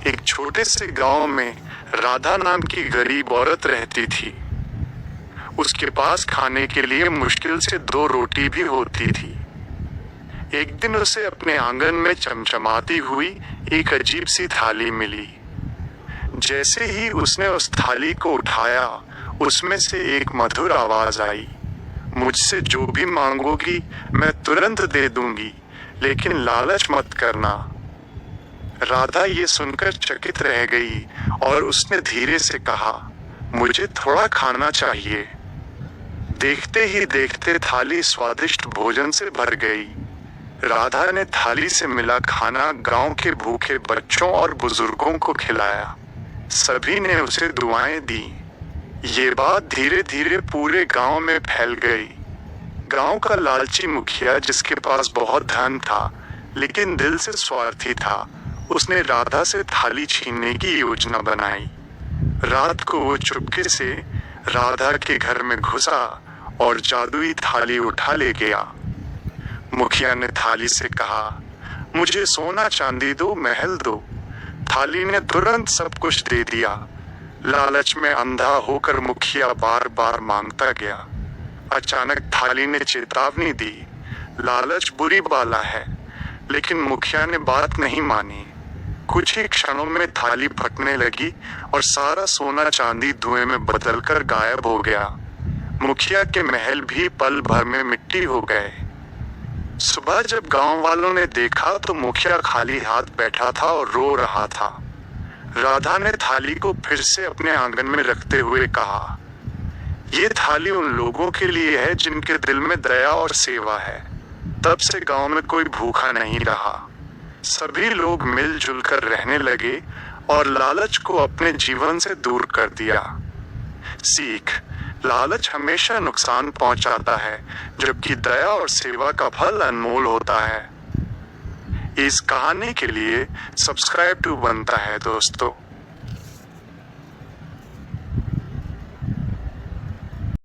एक छोटे से गांव में राधा नाम की गरीब औरत रहती थी। उसके पास खाने के लिए मुश्किल से 2 रोटी भी होती थी। एक दिन उसे अपने आंगन में चमचमाती हुई एक अजीब सी थाली मिली। जैसे ही उसने उस थाली को उठाया, उसमें से एक मधुर आवाज आई, मुझसे जो भी मांगोगी मैं तुरंत दे दूंगी, लेकिन लालच मत करना। राधा ये सुनकर चकित रह गई और उसने धीरे से कहा, मुझे थोड़ा खाना चाहिए। देखते ही देखते थाली स्वादिष्ट भोजन से भर गई। राधा ने थाली से मिला खाना गांव के भूखे बच्चों और बुजुर्गों को खिलाया। सभी ने उसे दुआएं दी। ये बात धीरे धीरे पूरे गांव में फैल गई। गांव का लालची मुखिया, जिसके पास बहुत धन था लेकिन दिल से स्वार्थी था, उसने राधा से थाली छीनने की योजना बनाई। रात को वो चुपके से राधा के घर में घुसा और जादुई थाली उठा ले गया। मुखिया ने थाली से कहा, मुझे सोना चांदी दो, महल दो। थाली ने तुरंत सब कुछ दे दिया। लालच में अंधा होकर मुखिया बार बार मांगता गया। अचानक थाली ने चेतावनी दी, लालच बुरी बाला है। लेकिन मुखिया ने बात नहीं मानी। कुछ ही क्षणों में थाली फटने लगी और सारा सोना चांदी धुएं में बदलकर गायब हो गया। मुखिया के महल भी पल भर में मिट्टी हो गए। सुबह जब गांव वालों ने देखा तो मुखिया खाली हाथ बैठा था और रो रहा था। राधा ने थाली को फिर से अपने आंगन में रखते हुए कहा, ये थाली उन लोगों के लिए है जिनके दिल में दया और सेवा है। तब से गांव में कोई भूखा नहीं रहा। सभी लोग मिलजुल कर रहने लगे और लालच को अपने जीवन से दूर कर दिया। सीख, लालच हमेशा नुकसान पहुंचाता है, जबकि दया और सेवा का फल अनमोल होता है। इस कहानी के लिए सब्सक्राइब टू बनता है दोस्तों।